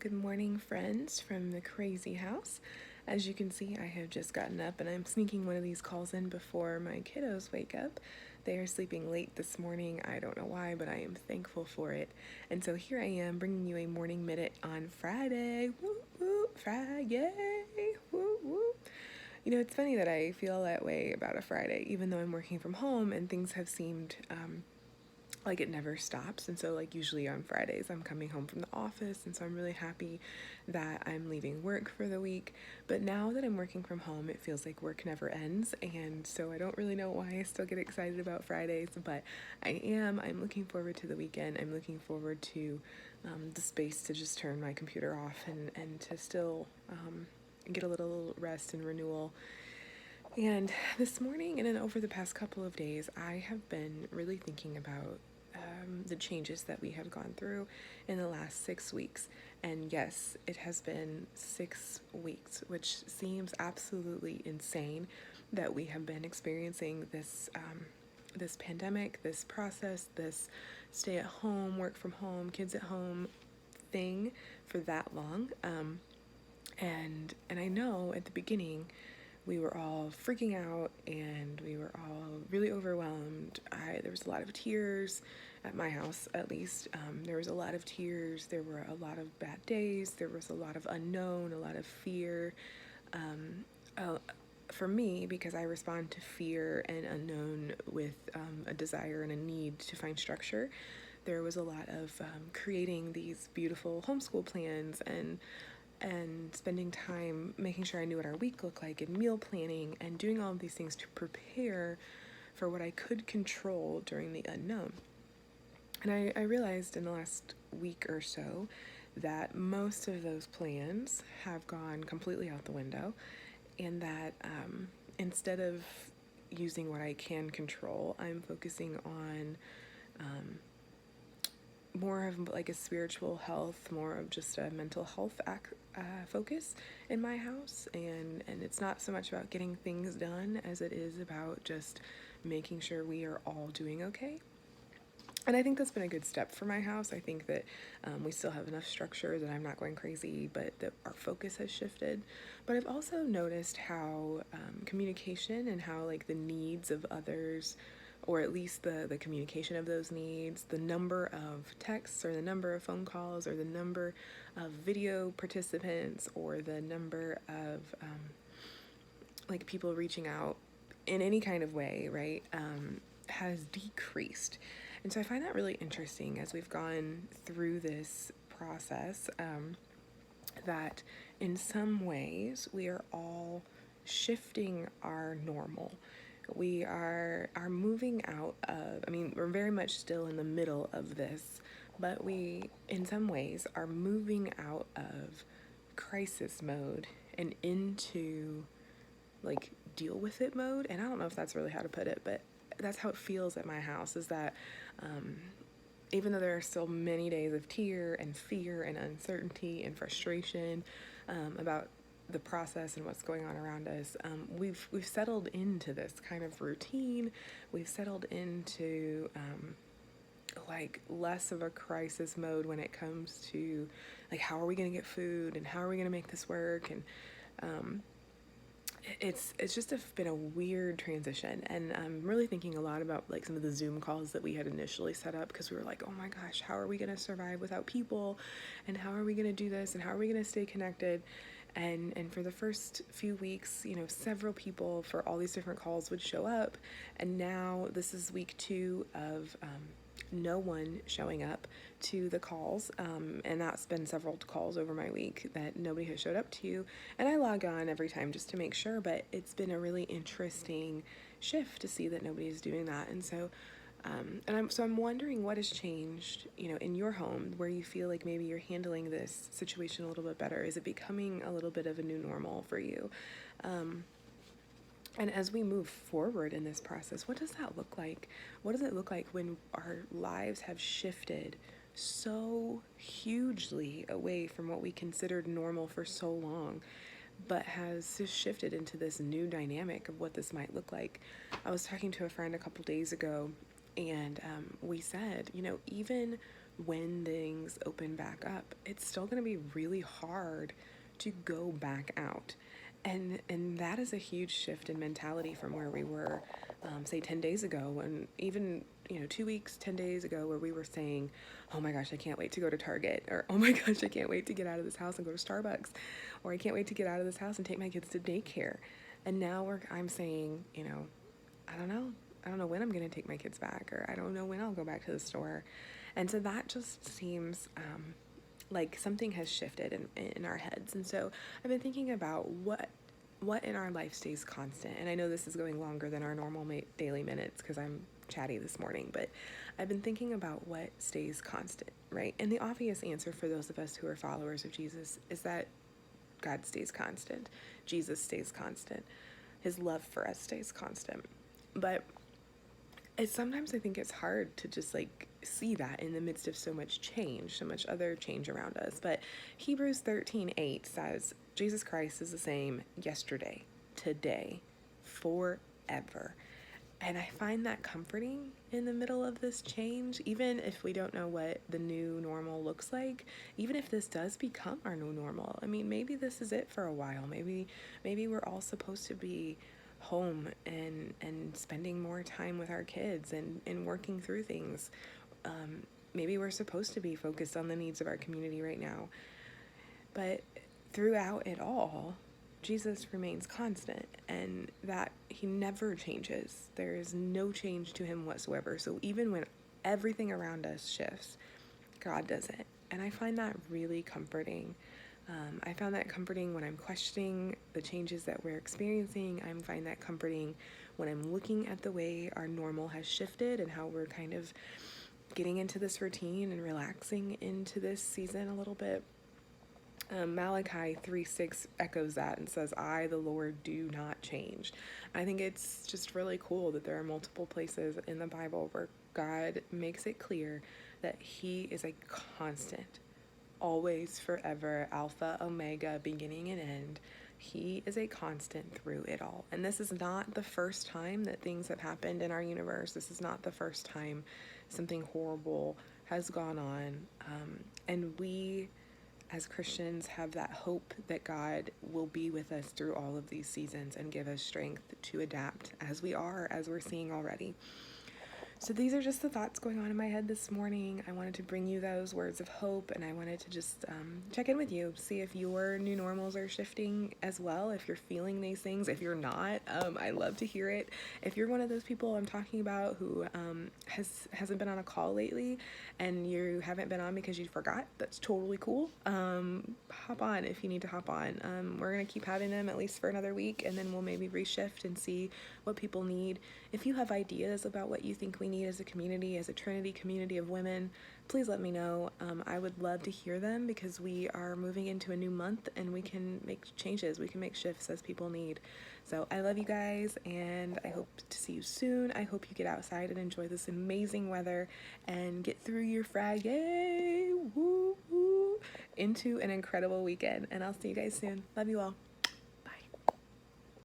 Good morning, friends from the crazy house. As you can see, I have just gotten up and I'm sneaking one of these calls in before my kiddos wake up. They are sleeping late this morning. I don't know why, but I am thankful for it. And so here I am bringing you a morning minute on Friday. Woo woo, Friday. Woo woo. You know, it's funny that I feel that way about a Friday, even though I'm working from home and things have seemed like it never stops. And so like usually on Fridays I'm coming home from the office, and so I'm really happy that I'm leaving work for the week. But now that I'm working from home, it feels like work never ends, and so I don't really know why I still get excited about Fridays, but I'm looking forward to the weekend. I'm looking forward to the space to just turn my computer off and to still get a little rest and renewal. And this morning and then over the past couple of days, I have been really thinking about the changes that we have gone through in the last 6 weeks. And yes, it has been 6 weeks, which seems absolutely insane that we have been experiencing this pandemic, this process, this stay at home, work from home, kids at home thing for that long. And I know at the beginning we were all freaking out and we were all really overwhelmed. There was a lot of tears at my house, at least. There was a lot of tears. There were a lot of bad days. There was a lot of unknown, a lot of fear. For me, because I respond to fear and unknown with a desire and a need to find structure, there was a lot of creating these beautiful homeschool plans and spending time making sure I knew what our week looked like and meal planning and doing all of these things to prepare for what I could control during the unknown. And I realized in the last week or so that most of those plans have gone completely out the window, and that instead of using what I can control, I'm focusing on more of like a spiritual health, more of just a mental health focus in my house. And it's not so much about getting things done as it is about just making sure we are all doing okay. And I think that's been a good step for my house. I think that we still have enough structure that I'm not going crazy, but that our focus has shifted. But I've also noticed how communication and how like the needs of others, or at least the communication of those needs, the number of texts or the number of phone calls or the number of video participants or the number of like people reaching out in any kind of way, right, has decreased. And so I find that really interesting as we've gone through this process, that in some ways we are all shifting our normal. We are moving out of, I mean, we're very much still in the middle of this, but we, in some ways, are moving out of crisis mode and into like deal with it mode. And I don't know if that's really how to put it, but that's how it feels at my house, is that even though there are still many days of tear and fear and uncertainty and frustration about the process and what's going on around us, we've settled into this kind of routine. We've settled into like less of a crisis mode when it comes to like how are we going to get food and how are we going to make this work. And it's just been a weird transition, and I'm really thinking a lot about like some of the Zoom calls that we had initially set up, because we were like, oh my gosh, how are we going to survive without people, and how are we going to do this, and how are we going to stay connected. And for the first few weeks, you know, several people for all these different calls would show up, and now this is week 2 of no one showing up to the calls, and that's been several calls over my week that nobody has showed up to, and I log on every time just to make sure, but it's been a really interesting shift to see that nobody is doing that. And so I'm wondering what has changed, you know, in your home, where you feel like maybe you're handling this situation a little bit better. Is it becoming a little bit of a new normal for you? And as we move forward in this process, what does that look like? What does it look like when our lives have shifted so hugely away from what we considered normal for so long, but has just shifted into this new dynamic of what this might look like? I was talking to a friend a couple days ago, and we said, you know, even when things open back up, it's still going to be really hard to go back out. And that is a huge shift in mentality from where we were, say 10 days ago, and even 2 weeks, 10 days ago, where we were saying, oh my gosh, I can't wait to go to Target, or oh my gosh, I can't wait to get out of this house and go to Starbucks, or I can't wait to get out of this house and take my kids to daycare. And now I'm saying, I don't know. I don't know when I'm going to take my kids back, or I don't know when I'll go back to the store. And so that just seems like something has shifted in our heads. And so I've been thinking about what in our life stays constant. And I know this is going longer than our normal daily minutes because I'm chatty this morning, but I've been thinking about what stays constant, right? And the obvious answer for those of us who are followers of Jesus is that God stays constant. Jesus stays constant. His love for us stays constant. But sometimes I think it's hard to just see that in the midst of so much change, so much other change around us. But Hebrews 13:8 says, Jesus Christ is the same yesterday, today, forever. And I find that comforting in the middle of this change, even if we don't know what the new normal looks like, even if this does become our new normal. I mean, maybe this is it for a while. Maybe we're all supposed to be home and spending more time with our kids and working through things. Maybe we're supposed to be focused on the needs of our community right now. But throughout it all, Jesus remains constant, and that he never changes. There is no change to him whatsoever. So even when everything around us shifts, God doesn't. And I find that really comforting. I found that comforting when I'm questioning the changes that we're experiencing. I find that comforting when I'm looking at the way our normal has shifted and how we're kind of getting into this routine and relaxing into this season a little bit. Malachi 3:6 echoes that and says, I, the Lord, do not change. I think it's just really cool that there are multiple places in the Bible where God makes it clear that he is a constant, always, forever, Alpha, Omega, beginning and end. He is a constant through it all. And this is not the first time that things have happened in our universe. This is not the first time something horrible has gone on. And we, as Christians, have that hope that God will be with us through all of these seasons and give us strength to adapt as we're seeing already. So these are just the thoughts going on in my head this morning. I wanted to bring you those words of hope, and I wanted to just check in with you, see if your new normals are shifting as well, if you're feeling these things. If you're not, I love to hear it. If you're one of those people I'm talking about who hasn't been on a call lately and you haven't been on because you forgot, that's totally cool. Hop on if you need to hop on. We're going to keep having them at least for another week, and then we'll maybe reshift and see what people need. If you have ideas about what you think we need as a community, as a Trinity community of women, please let me know. I would love to hear them because we are moving into a new month and we can make changes, we can make shifts as people need. So I love you guys, and I hope to see you soon. I hope you get outside and enjoy this amazing weather and get through your Friday into an incredible weekend. And I'll see you guys soon. Love you all.